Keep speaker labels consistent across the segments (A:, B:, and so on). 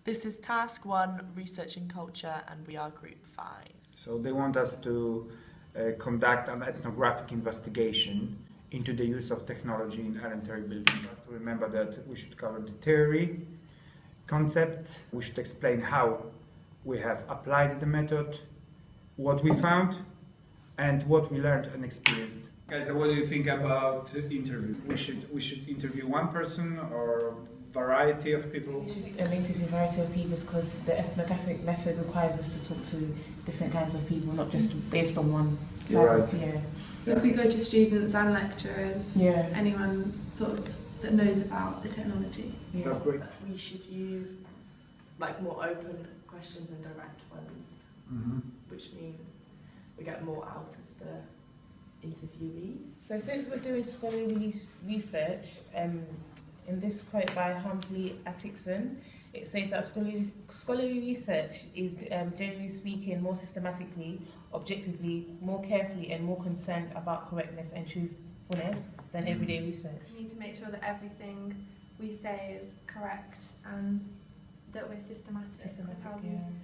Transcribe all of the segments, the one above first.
A: This is Task 1, Research and Culture, and we are Group 5.
B: So they want us to conduct an ethnographic investigation into the use of technology in elementary buildings. To remember that we should cover the theory, concepts, we should explain how we have applied the method, what we found, and what we learned and experienced. Guys, what do you think about interview? We should interview one person or variety of people?
C: We should interview a variety of people because the ethnographic method requires us to talk to different kinds of people, not just based on one type of,
B: Right.
D: So if we go to students and lecturers, anyone sort of that knows about the technology.
B: That's great.
A: We should use like more open questions than direct ones, which means we get more out of the interviewee.
C: So since we're doing scholarly research, in this quote by Humphrey Atkinson, it says that scholarly research is, generally speaking, more systematically, objectively, more carefully and more concerned about correctness and truthfulness than everyday research.
D: We need to make sure that everything we say is correct and that we're systematic,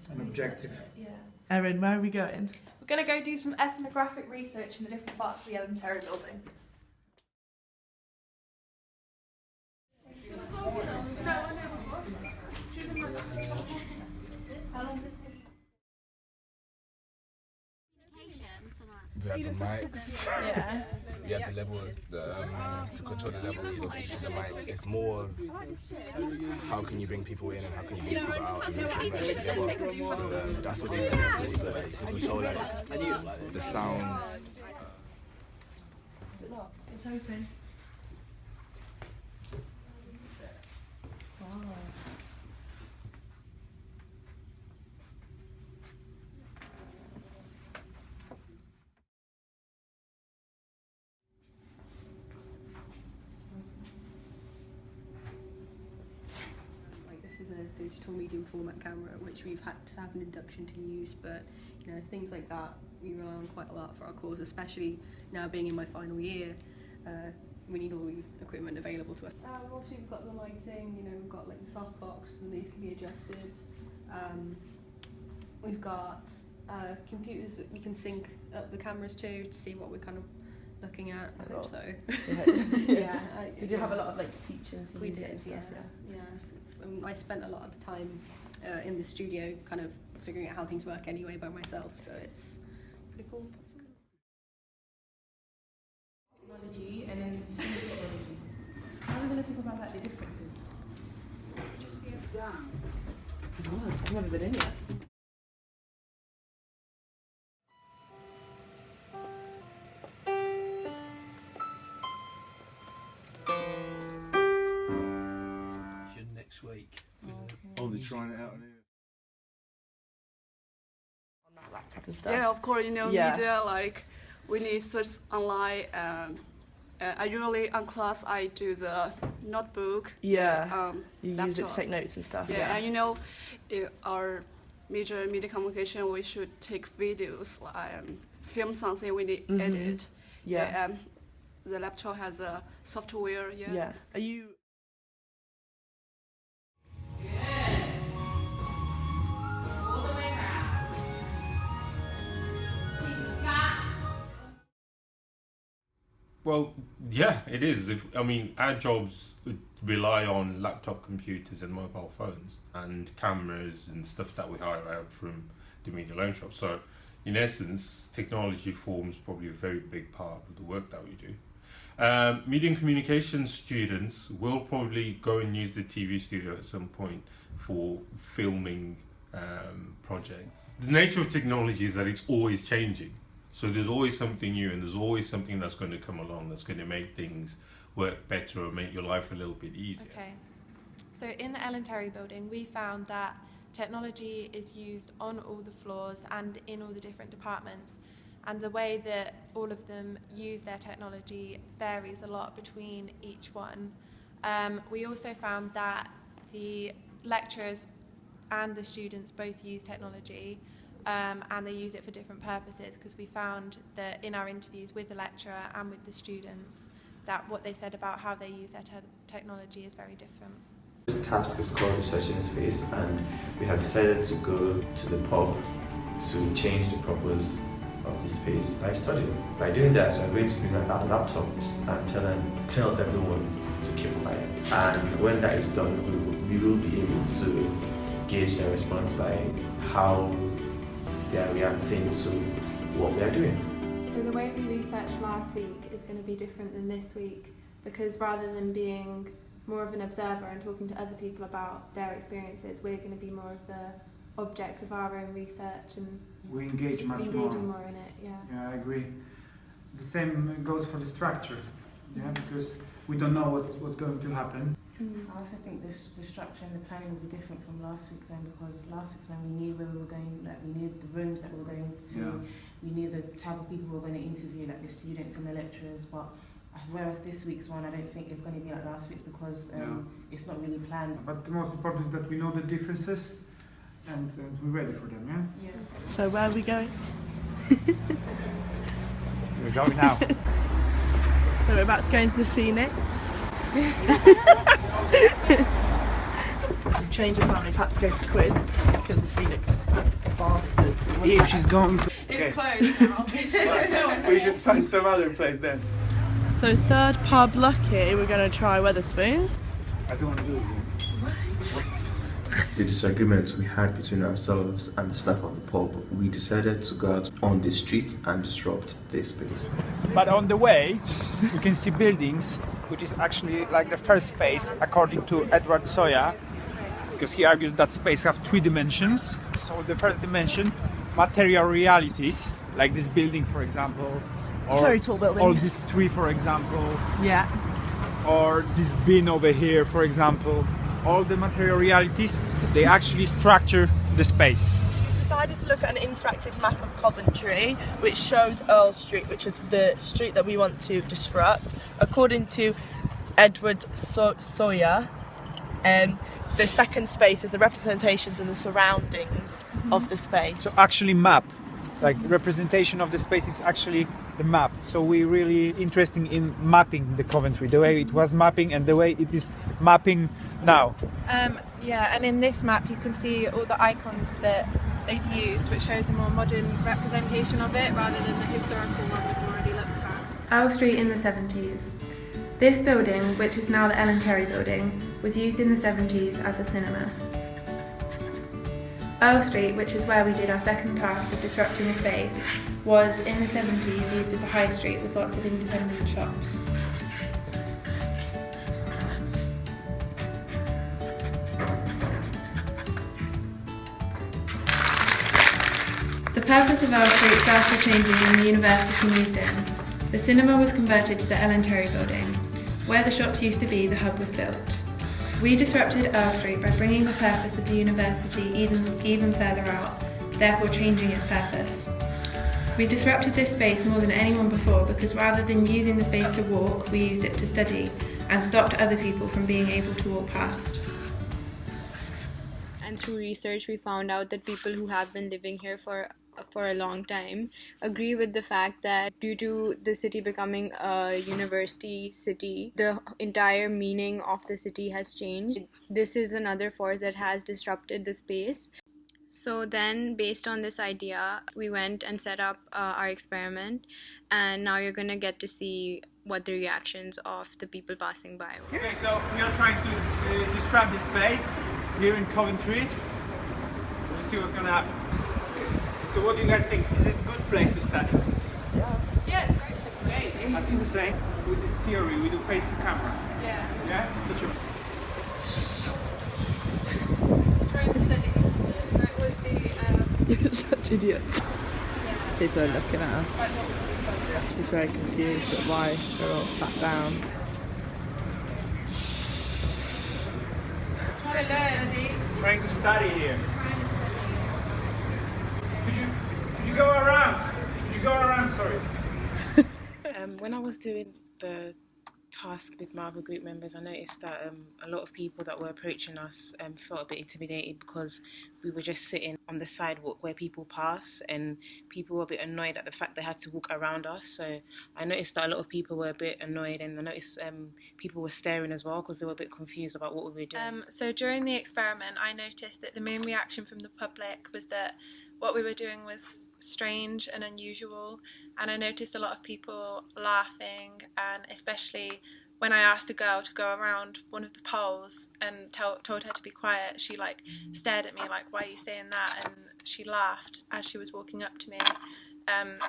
B: And objective.
D: Yeah.
A: Erin, where are we going?
E: We're going to go do some ethnographic research in the different parts of the elementary building.
F: We have the mics.
E: Yeah.
F: We have the levels to control the levels of each of the mics. It's more of how can you bring people in and how can you bring people out and make it mesh together. So that's what they do. So you can control like the sounds.
D: It's open.
G: A digital medium format camera which we've had to have an induction to use, but you know, things like that we rely on quite a lot for our course, especially now being in my final year. We need all the equipment available to us. Obviously we've got the lighting, you know, we've got like the softbox and these can be adjusted. We've got computers that we can sync up the cameras to see what we're kind of looking at. I hope so. Yeah.
C: Did you have a lot of like teaching?
G: We did, yeah. I spent a lot of the time in the studio kind of figuring out how things work anyway by myself, so it's pretty cool.
C: Technology and then technology. How are we going to talk about like the differences? Oh, I've never been in yet.
H: Week. Only trying it out in here.
A: On that laptop and stuff.
I: Yeah, of course, you know, media, like, we need search online, and I usually on class, I do the notebook.
A: Yeah, you
I: laptop.
A: use it to take notes and stuff.
I: Yeah, and you know, in our major media communication, we should take videos, film something we need edit.
A: Yeah.
I: And the laptop has a software,
A: Yeah. Are you...
J: Well, yeah, it is. Our jobs rely on laptop computers and mobile phones and cameras and stuff that we hire out from the media loan shop. So, in essence, technology forms probably a very big part of the work that we do. Media and communication students will probably go and use the TV studio at some point for filming projects. The nature of technology is that it's always changing. So there's always something new and there's always something that's going to come along that's going to make things work better or make your life a little bit easier.
E: Okay. So in the elementary building, we found that technology is used on all the floors and in all the different departments. And the way that all of them use their technology varies a lot between each one. We also found that the lecturers and the students both use technology, and they use it for different purposes, because we found that in our interviews with the lecturer and with the students that what they said about how they use their technology is very different.
K: This task is called Research in Space, and we have decided to go to the pub to change the purpose of the space by studying. By doing that, we are going to bring out our laptops and tell everyone to keep quiet. And when that is done, we will be able to gauge their response by how they are reacting to what we are doing.
D: So the way we researched last week is going to be different than this week, because rather than being more of an observer and talking to other people about their experiences, we're going to be more of the objects of our own research, and
B: we engage much
D: engaging more in it.
B: Yeah, I agree. The same goes for the structure, because we don't know what's going to happen.
C: I also think the structure and the planning will be different from last week's zone, because last week's zone we knew where we were going, like we knew the rooms that we were going to, we knew the type of people we were going to interview, like the students and the lecturers, but whereas this week's one I don't think it's going to be like last week's, because it's not really planned.
B: But the most important is that we know the differences and we're ready for them,
L: yeah? So where are we going?
B: We're going now.
L: So we're about to go into the Phoenix. So we've changed our plan, we've had to go to Quids because the Phoenix bastards.
B: If she's going to...
L: It's closed now.
B: We should find some other place then.
L: So third pub lucky, we're going to try Wetherspoons.
B: I don't want to do it.
K: The disagreements we had between ourselves and the staff of the pub, we decided to go out on the street and disrupt this space.
B: But on the way, you can see buildings, which is actually like the first space, according to Edward Soya, because he argues that space have 3 dimensions. So the first dimension, material realities, like this building, for example, or
L: very tall building.
B: Or this tree, for example.
L: Yeah.
B: Or this bin over here, for example. All the material realities, they actually structure the space.
L: We decided to look at an interactive map of Coventry, which shows Earl Street, which is the street that we want to disrupt. According to Edward Sawyer, the second space is the representations and the surroundings of the space.
B: So actually map, like representation of the space is actually the map. So we're really interested in mapping the Coventry, the way it was mapping and the way it is mapping now.
E: Yeah, and in this map you can see all the icons that they've used, which shows a more modern representation of it rather than the historical one we've already looked at.
D: Earl Street in the 70s. This building, which is now the Ellen Terry building, was used in the 70s as a cinema. Earl Street, which is where we did our second task of disrupting a space, was in the 70s used as a high street with lots of independent shops. The purpose of Earl Street started changing when the university moved in. The cinema was converted to the Ellen Terry building. Where the shops used to be, the hub was built. We disrupted Earl Street by bringing the purpose of the university even further out, therefore changing its purpose. We disrupted this space more than anyone before because rather than using the space to walk, we used it to study and stopped other people from being able to walk past.
M: And through research, we found out that people who have been living here for a long time agree with the fact that due to the city becoming a university city, the entire meaning of the city has changed. This is another force that has disrupted the space. So then, based on this idea, we went and set up our experiment, and now you're going to get to see what the reactions of the people passing by were.
B: Okay, so we are trying to disrupt the space here in Coventry. We'll see what's going to happen. So what do you guys think? Is it a good place to study?
E: Yeah, it's great. It's great.
B: I think the same. With this theory, we do face to camera.
E: Yeah.
B: Yeah? That's your...
E: Trying to study. That was the...
L: You're such idiots. People are looking at us. She's very confused at why they're all sat down.
B: Trying to study here. Could you go around? Could you go around, sorry?
L: When I was doing the
C: task with my other group members, I noticed that a lot of people that were approaching us felt a bit intimidated because we were just sitting on the sidewalk where people pass, and people were a bit annoyed at the fact they had to walk around us. So I noticed that a lot of people were a bit annoyed, and I noticed people were staring as well because they were a bit confused about what we were doing.
E: So during the experiment, I noticed that the main reaction from the public was that what we were doing was strange and unusual, and I noticed a lot of people laughing, and especially when I asked a girl to go around one of the poles and told her to be quiet, she like stared at me like, why are you saying that? And she laughed as she was walking up to me.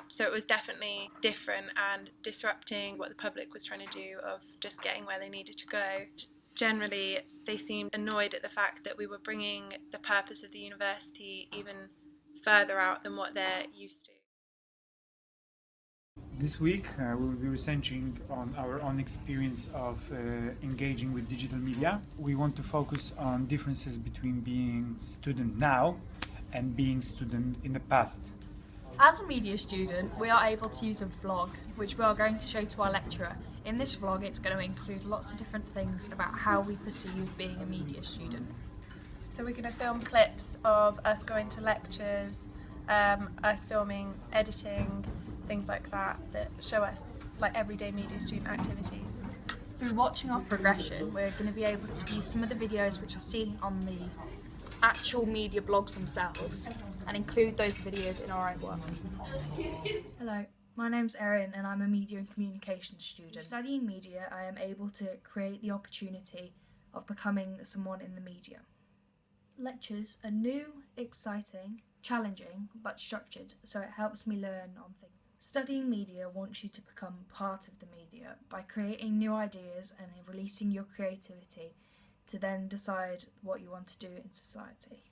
E: So it was definitely different and disrupting what the public was trying to do of just getting where they needed to go. Generally, they seemed annoyed at the fact that we were bringing the purpose of the university even further out than what they're used to.
B: This week we will be researching on our own experience of engaging with digital media. We want to focus on differences between being student now and being student in the past.
N: As a media student, we are able to use a vlog, which we are going to show to our lecturer. In this vlog, it's going to include lots of different things about how we perceive being a media student.
E: So we're going to film clips of us going to lectures, us filming, editing, things like that show us like everyday media student activities.
N: Through watching our progression, we're going to be able to view some of the videos which are seen on the actual media blogs themselves and include those videos in our own work.
O: Hello, my name's Erin and I'm a media and communications student. Studying media, I am able to create the opportunity of becoming someone in the media. Lectures are new, exciting, challenging, but structured, so it helps me learn on things. Studying media wants you to become part of the media by creating new ideas and releasing your creativity to then decide what you want to do in society.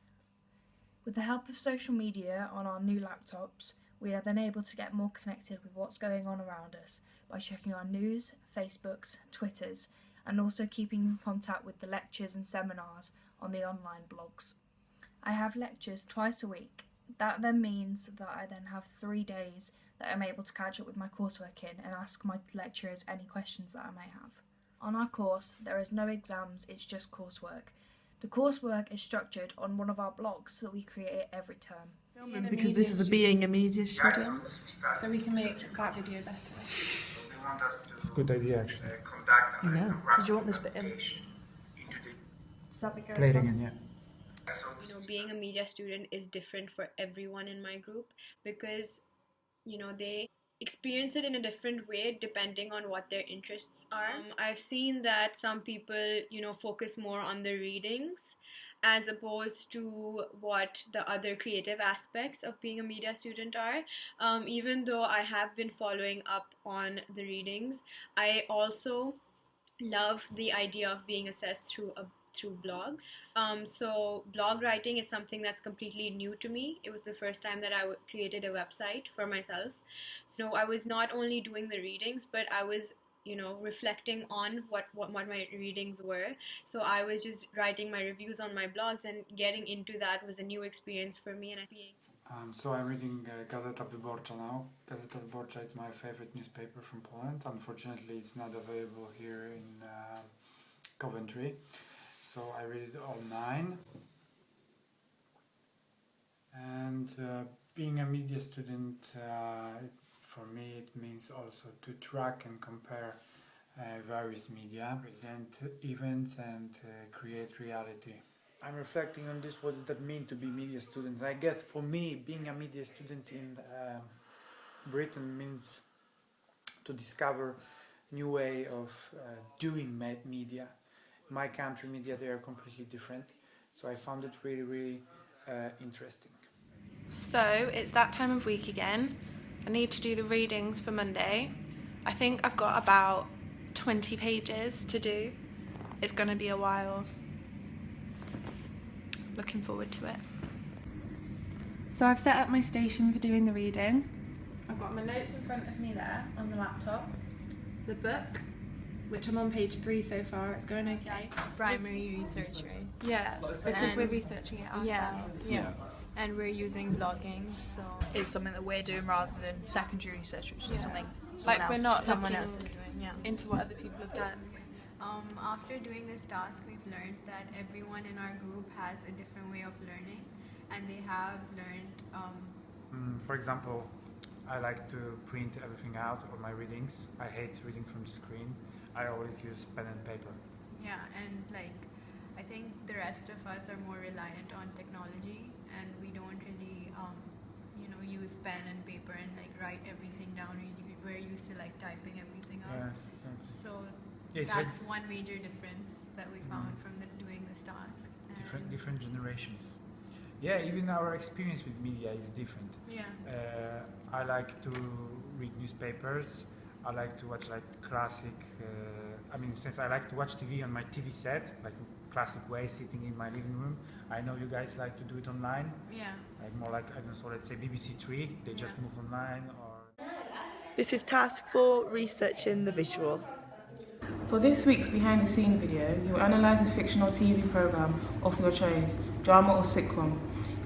O: With the help of social media on our new laptops, we are then able to get more connected with what's going on around us by checking our news, Facebooks, Twitters, and also keeping in contact with the lectures and seminars on the online blogs. I have lectures twice a week. That then means that I then have 3 days that I'm able to catch up with my coursework in and ask my lecturers any questions that I may have. On our course, there is no exams, it's just coursework. The coursework is structured on one of our blogs that we create every term.
L: Because this is being a media student.
E: So we can make that video better.
B: It's a good idea actually.
L: No. So do you want this bit in?
B: Play it again, yeah.
M: You know, being a media student is different for everyone in my group because, you know, they experience it in a different way depending on what their interests are. I've seen that some people, you know, focus more on the readings as opposed to what the other creative aspects of being a media student are. Even though I have been following up on the readings, I also love the idea of being assessed through blogs. So blog writing is something that's completely new to me. It was the first time that I created a website for myself. So I was not only doing the readings, but I was, you know, reflecting on what my readings were. So I was just writing my reviews on my blogs, and getting into that was a new experience for me. And
B: So I'm reading Gazeta Wyborcza now. Gazeta Wyborcza is my favorite newspaper from Poland. Unfortunately, it's not available here in Coventry. So I read it online. And being a media student, for me it means also to track and compare various media, present events and create reality. I'm reflecting on this, what does that mean to be a media student? I guess for me, being a media student in Britain means to discover new way of doing media. My country media, they are completely different. So I found it really, really interesting.
E: So it's that time of week again. I need to do the readings for Monday. I think I've got about 20 pages to do. It's going to be a while. Looking forward to it. So I've set up my station for doing the reading. I've got my notes in front of me there on the laptop. The book, which I'm on page 3 so far. It's going okay.
M: It's primary research, right?
E: Yeah, because we're researching it ourselves.
M: Yeah. And we're using blogging, so
N: It's something that we're doing rather than secondary research, which is something
E: like we're not
M: someone else is doing.
E: into what other people have done?
M: After doing this task, we've learned that everyone in our group has a different way of learning, and they have learned.
B: For example, I like to print everything out, all my readings. I hate reading from the screen. I always use pen and paper.
M: Yeah, and I think the rest of us are more reliant on technology, and we don't really, use pen and paper and write everything down. We're used to typing everything out.
B: Yes, exactly.
M: So that's one major difference that we found from doing this task.
B: Different generations. Yeah, even our experience with media is different.
M: Yeah.
B: I like to read newspapers. I like to watch classic. Since I like to watch TV on my TV set, classic way, sitting in my living room. I know you guys like to do it online.
M: Yeah.
B: Let's say BBC 3. They just move online or.
L: This is task 4, researching the visual.
C: For this week's behind the scene video, you will analyse a fictional TV programme of your choice, drama or sitcom,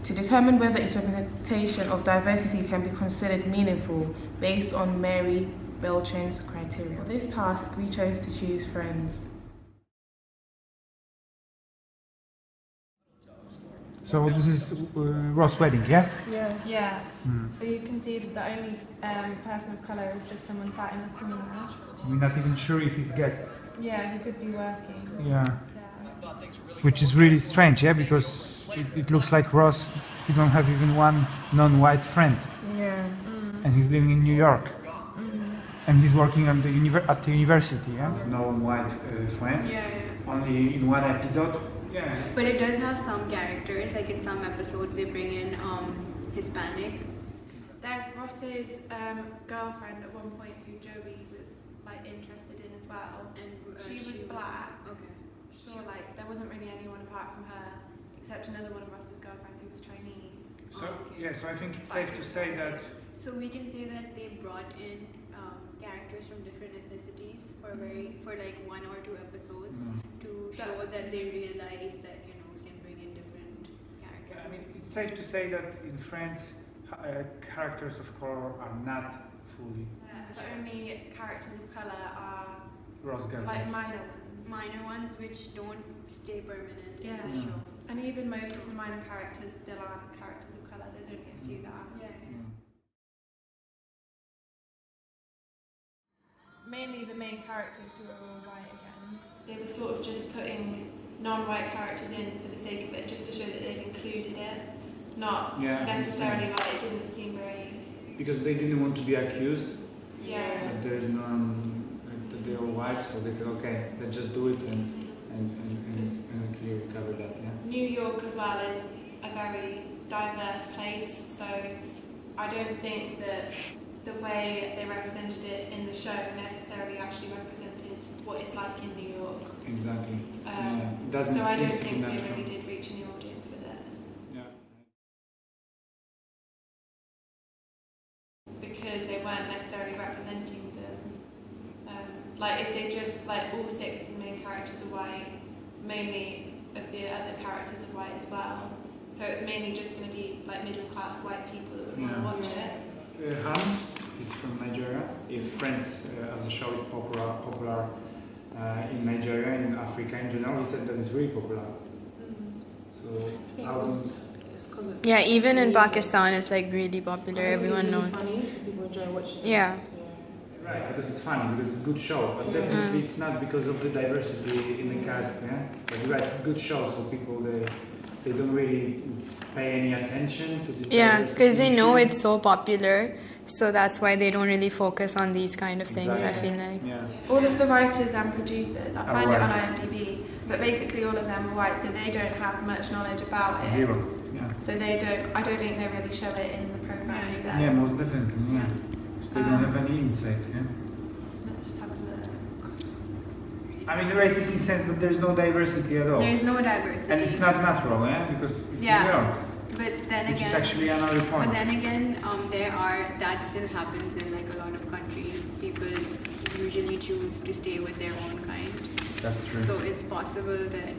C: to determine whether its representation of diversity can be considered meaningful based on Mary Beltran's criteria. For this task, we chose to choose Friends.
B: So this is Ross' wedding, yeah?
C: Yeah.
E: Yeah. So you can see that the only person of colour is just someone sat in the corner.
B: We're not even sure if he's guest.
E: Yeah, he could be working.
B: Yeah. Which is really strange, yeah, because it looks like Ross, he don't have even one non-white friend.
C: Yeah.
B: And he's living in New York. And he's working at the university, yeah? No white friend.
M: Yeah.
B: Only in one episode. Yeah.
M: But it does have some characters, in some episodes they bring in Hispanic.
E: There's Ross's girlfriend at one point who Joey was interested in as well, and she was black.
M: Okay.
E: Sure, there wasn't really anyone apart from her, except another one of Ross's girlfriends who was Chinese.
B: So so I think it's safe to say that.
M: So we can say that they brought in characters from different ethnicities for 1 or 2 episodes to show that they realize that we can bring in different characters.
B: It's safe to say that in France, characters of color are not fully.
E: The only characters of colour are
B: Ross
M: minor ones which don't stay permanent in the show.
E: And even most of the minor characters still aren't characters of colour. There's only a few that are. Mainly the main characters who are all white again. They were sort of just putting non-white characters in for the sake of it, just to show that they've included it. Not necessarily it didn't seem very...
B: Because they didn't want to be accused.
E: Yeah.
B: That there's that they're all white, so they said, okay, let's just do it and clearly cover that, yeah?
E: New York as well is a very diverse place, so I don't think that the way they represented it in the show necessarily actually represented what it's like in New York.
B: Exactly.
E: So I don't think they really did reach a new audience with it.
B: Yeah.
E: Because they weren't necessarily representing them. If they just, all 6 of the main characters are white, mainly of the other characters are white as well. So it's mainly just going to be middle class white people that would want to watch it.
B: Hans is from Nigeria. If Friends as a show is popular in Nigeria and in Africa in general, he said that it's really popular. So
M: yeah, even in Pakistan it's really popular. Everyone knows.
C: Funny, so people enjoy watching it.
M: Yeah.
B: Right, because it's funny, because it's a good show, but definitely it's not because of the diversity in the cast, yeah? But you're right, it's a good show, so people, they don't really pay any attention to this.
M: Yeah, because they know it's so popular, so that's why they don't really focus on these kind of things, I feel like.
B: Yeah.
E: All of the writers and producers, I find it on IMDb, but basically all of them are white, so they don't have much knowledge about it.
B: Zero, yeah.
E: So I don't think they really show it in the programme either.
B: Yeah, most definitely, yeah. So they don't have any insights, yeah?
E: Let's just have a look.
B: Racist in the sense that there's no diversity at all.
M: There's no diversity.
B: And it's not natural, yeah? Because it's New York.
M: But then
B: which
M: again,
B: is actually another point.
M: But then again, that still happens in a lot of countries. People usually choose to stay with their own kind.
B: That's true.
M: So it's possible that,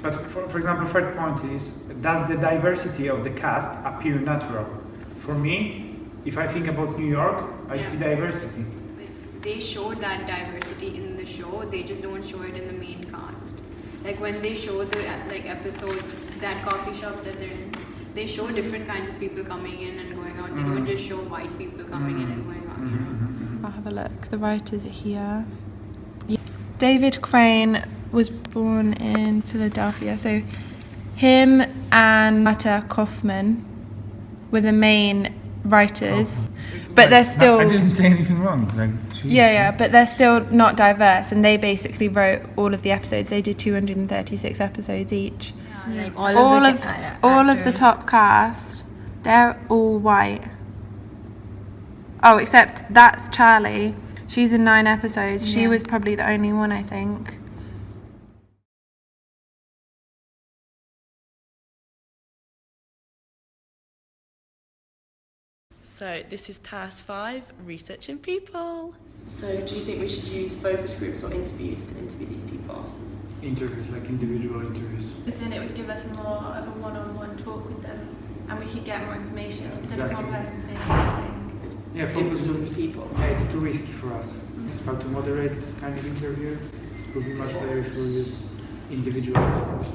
B: But for example, third point is, does the diversity of the cast appear natural? For me, if I think about New York, I see diversity.
M: they show that diversity in the show, they just don't show it in the main cast. Like when they show the episodes, that coffee shop that they're in, they show different kinds of people coming in and going out. They don't just show white people coming in and going out.
E: I'll have a look. The writers are here. David Crane was born in Philadelphia, so him and Marta Kaufman were the main writers, but they're still.
B: I didn't say anything wrong. Like,
E: yeah, but they're still not diverse, and they basically wrote all of the episodes. They did 236 episodes each.
M: Yeah, like
E: all of the top cast, they're all white. Oh, except that's Charlie. She's in 9 episodes. She was probably the only one, I think.
L: So this is task 5, researching people.
A: So do you think we should use focus groups or interviews to interview these people?
B: Interviews, like individual interviews.
E: Because then it would give us more of a one-on-one talk with them, and we could get more information instead of one person saying everything.
B: Yeah, focus groups people. Yeah, it's too risky for us. How to moderate this kind of interview? It would be much better if we use individual interviews.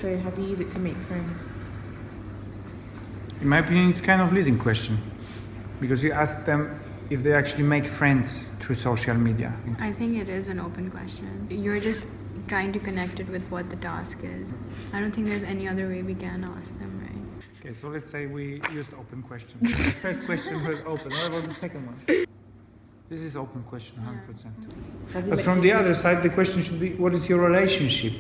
C: So have you used it to make friends?
B: In my opinion, it's kind of leading question, because you ask them if they actually make friends through social media.
M: I think it is an open question. You're just trying to connect it with what the task is. I don't think there's any other way we can ask them, right?
B: Okay, so let's say we used open question. The first question was open. What about the second one? This is open question, 100%. But from the other side, the question should be, what is your relationship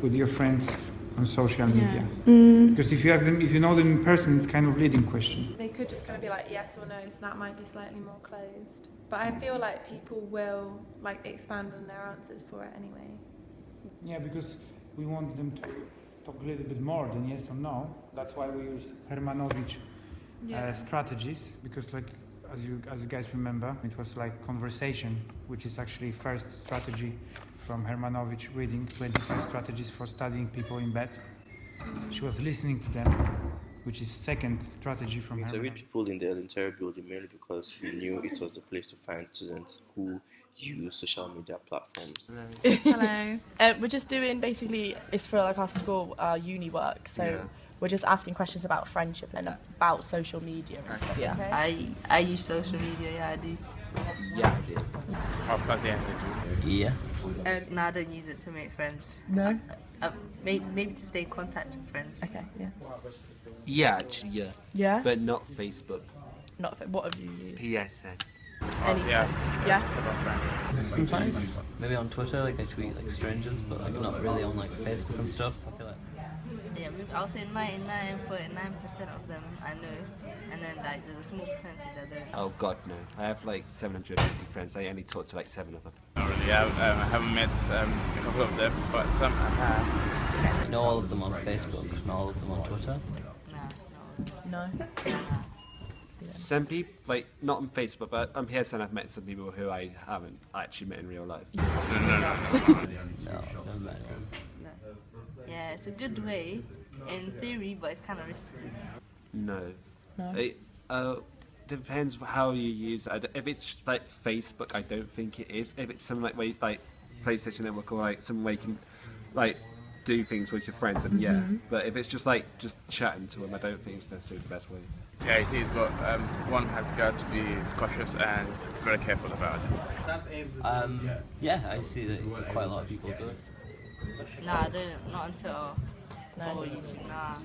B: with your friends on social media? Because if you ask them, if you know them in person, it's kind of leading question.
E: They could just kind of be like yes or no, so that might be slightly more closed. But I feel like people will like expand on their answers for it anyway.
B: Yeah, because we want them to talk a little bit more than yes or no. That's why we use Hermanowicz strategies, because like as you guys remember, it was like conversation, which is actually first strategy from Hermanowicz, reading 25 strategies for studying people in bed. She was listening to them, which is second strategy from Hermanowicz.
K: We interviewed people in the entire building mainly because we knew it was the place to find students who use social media platforms.
L: Hello. We're just doing, basically, it's for like our school, our uni work, so we're just asking questions about friendship and about social media and stuff.
P: Yeah,
L: okay?
P: I use social media, I do.
Q: Yeah, I do.
P: Of course,
Q: Yeah.
P: No, I don't use it to make friends.
L: No?
P: Maybe to stay in contact with friends.
L: Okay, yeah.
Q: Yeah, actually, yeah.
L: Yeah?
Q: But not Facebook.
L: What have you used?
Q: PSN.
L: Any friends? Yeah?
R: Sometimes, maybe on Twitter, like I tweet like strangers, but like not really on like Facebook and stuff. I feel like.
P: Yeah, I'll say 99.9% of them I know, and then like there's a small percentage I don't.
Q: Oh God, no! I have like 750 friends. I only talk to like 7 of them.
S: Not really. I haven't met a couple of them, but some I have.
R: Not all of them on Facebook, not all of them on Twitter.
L: No.
Q: Some people, like not on Facebook, but on PSN, I've met some people who I haven't actually met in real life.
R: No, never met anyone.
P: Yeah, it's a good way in theory, but it's kind of risky.
Q: No.
L: No.
Q: It depends how you use it. If it's like Facebook, I don't think it is. If it's something like where like PlayStation Network or like some way you can like do things with your friends, and yeah. But if it's just chatting to them, I don't think it's necessarily the best way.
S: Yeah, it is, but one has got to be cautious and very careful about it.
R: Yeah, I see that quite a lot of people do it.
P: Nah, I don't. Not until or YouTube. Nah,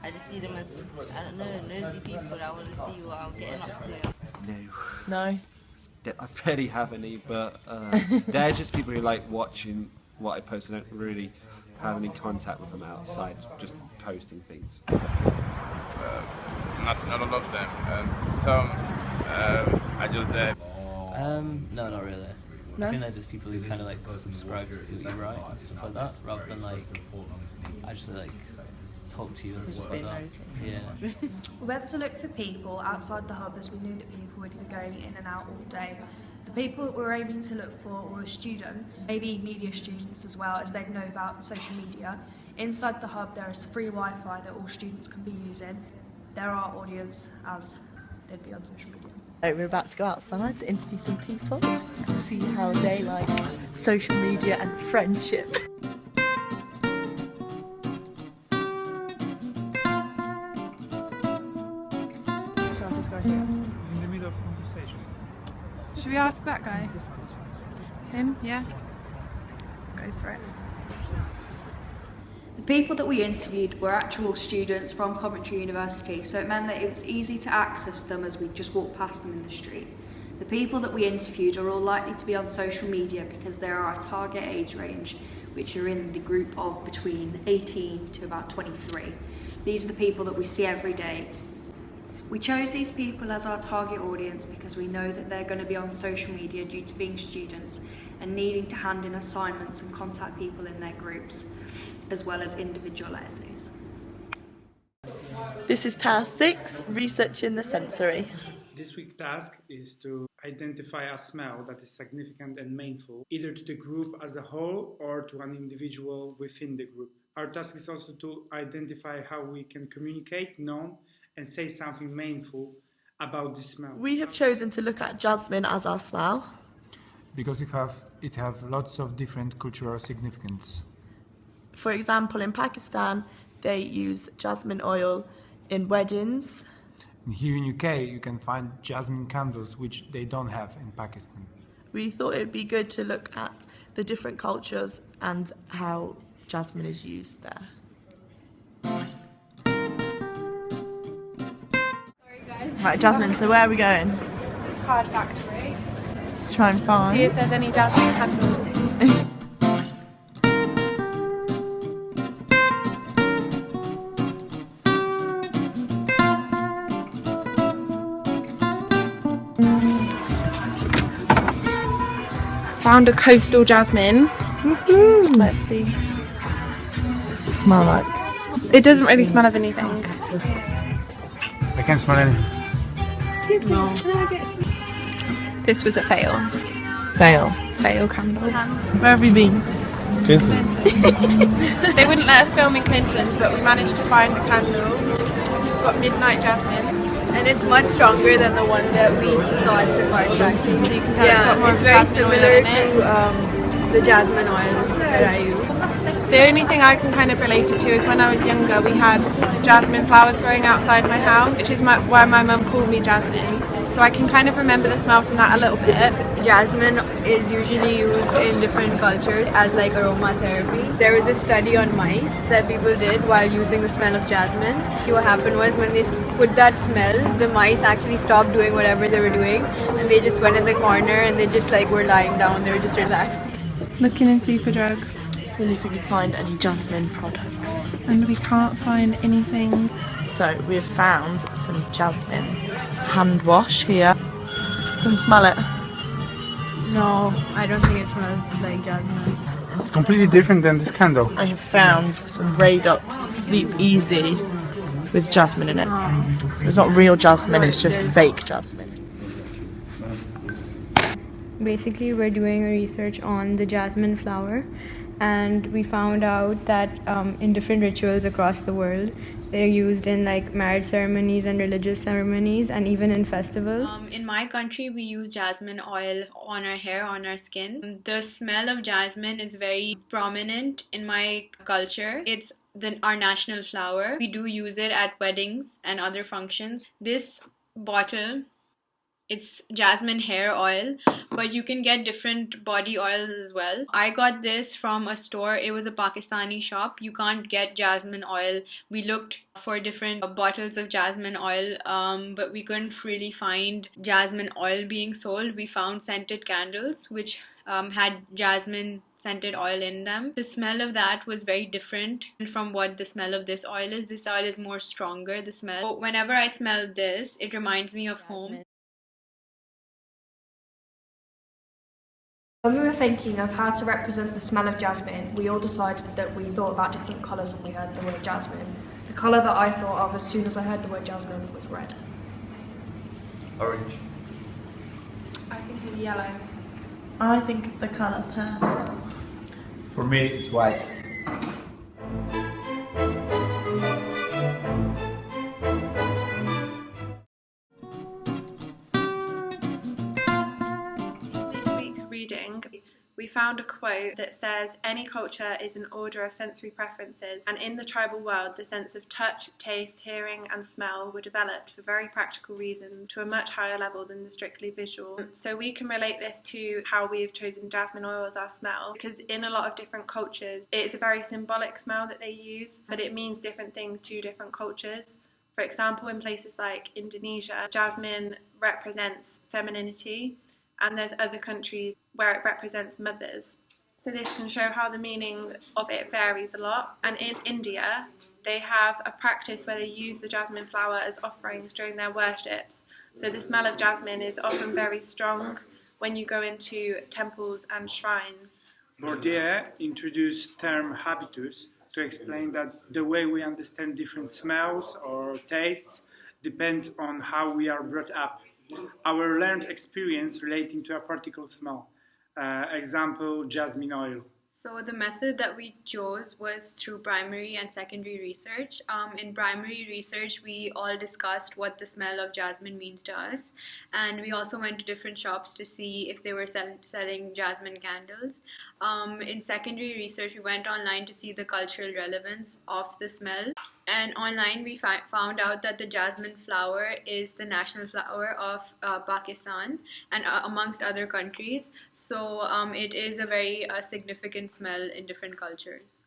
P: I just see them as, I don't know, nosy people that want to see what I'm getting up to.
L: No.
Q: I barely have any, but they're just people who like watching what I post and don't really have any contact with them outside, just posting things.
S: Not all of them. Some are just there.
R: No, not really.
L: No?
R: I think they're just people who kind of like subscribe to what you write and stuff like that, rather than like actually like talk to you and stuff like that. Yeah.
O: We went to look for people outside the hub as we knew that people would be going in and out all day. The people that we were aiming to look for were students, maybe media students as well, as they'd know about social media. Inside the hub there is free Wi-Fi that all students can be using. They're our audience as they'd be on social media.
L: We're about to go outside to interview some people and see how they like social media and friendship. So I'll just go here.
B: In the middle of conversation.
T: Should we ask that guy? Him? Yeah. Go for it.
U: The people that we interviewed were actual students from Coventry University, so it meant that it was easy to access them as we just walked past them in the street. The people that we interviewed are all likely to be on social media because they are our target age range, which are in the group of between 18 to about 23. These are the people that we see every day. We chose these people as our target audience because we know that they're going to be on social media due to being students and needing to hand in assignments and contact people in their groups, as well as individual essays.
L: This is task 6, researching the sensory.
B: This week's task is to identify a smell that is significant and meaningful, either to the group as a whole or to an individual within the group. Our task is also to identify how we can communicate, know, and say something meaningful about the smell.
L: We have chosen to look at jasmine as our smell,
B: because it have lots of different cultural significance.
L: For example, in Pakistan, they use jasmine oil in weddings.
B: And here in UK, you can find jasmine candles, which they don't have in Pakistan.
L: We thought it would be good to look at the different cultures and how jasmine is used there. Right, Jasmine, so where are we going?
T: Card factory.
L: To try and find...
T: See if there's any jasmine candles. Found a coastal jasmine. Let's see.
L: What's it smell like?
T: It doesn't really smell of anything.
B: I can't smell anything.
T: No. This was a fail.
L: Fail.
T: Fail candle.
L: Where have we been?
H: Clinton's.
T: They wouldn't let us film in Clinton's, but we managed to find the candle. We've got midnight jasmine.
M: And it's much stronger than the one that we saw at the card factory.
T: So you can tell
M: it's very similar to the jasmine oil that I use.
T: The only thing I can kind of relate it to is when I was younger we had jasmine flowers growing outside my house, which is why my mum called me Jasmine. So I can kind of remember the smell from that a little bit.
M: Jasmine is usually used in different cultures as like aromatherapy. There was a study on mice that people did while using the smell of jasmine. What happened was when they put that smell, the mice actually stopped doing whatever they were doing and they just went in the corner and they just like were lying down, they were just relaxed.
T: Looking in Superdrug.
L: See if we can find any jasmine products.
T: And we can't find anything.
L: So we've found some jasmine hand wash here. Can you smell it?
M: No, I don't think it smells like jasmine.
B: It's completely different than this candle.
L: I have found some Radox Sleep Easy with jasmine in it.
M: Oh.
L: So it's not real jasmine, it's just fake jasmine.
M: Basically, we're doing a research on the jasmine flower, and we found out that in different rituals across the world, they're used in like marriage ceremonies and religious ceremonies and even in festivals. In my country, we use jasmine oil on our hair, on our skin. The smell of jasmine is very prominent in my culture. It's our national flower. We do use it at weddings and other functions. This bottle, it's jasmine hair oil, but you can get different body oils as well. I got this from a store. It was a Pakistani shop. You can't get jasmine oil. We looked for different bottles of jasmine oil, but we couldn't really find jasmine oil being sold. We found scented candles which had jasmine scented oil in them. The smell of that was very different from what the smell of this oil is. This oil is more stronger, the smell. But whenever I smell this, it reminds me of home.
O: When we were thinking of how to represent the smell of jasmine, we all decided that we thought about different colours when we heard the word jasmine. The colour that I thought of as soon as I heard the word jasmine was red.
K: Orange.
T: I think of yellow.
L: I think of the colour purple.
B: For me, it's white.
E: found a quote that says, "Any culture is an order of sensory preferences, and in the tribal world, the sense of touch, taste, hearing, and smell were developed for very practical reasons to a much higher level than the strictly visual." So we can relate this to how we have chosen jasmine oil as our smell, because in a lot of different cultures, it's a very symbolic smell that they use, but it means different things to different cultures. For example, in places like Indonesia, jasmine represents femininity, and there's other countries where it represents mothers. So this can show how the meaning of it varies a lot. And in India, they have a practice where they use the jasmine flower as offerings during their worships. So the smell of jasmine is often very strong when you go into temples and shrines.
B: Bourdieu introduced term habitus to explain that the way we understand different smells or tastes depends on how we are brought up. Our learned experience relating to a particular smell. Example, jasmine oil.
M: So the method that we chose was through primary and secondary research. In primary research, we all discussed what the smell of jasmine means to us, and we also went to different shops to see if they were selling jasmine candles. In secondary research, we went online to see the cultural relevance of the smell, and online we found out that the jasmine flower is the national flower of Pakistan and amongst other countries. So it is a very significant smell in different cultures.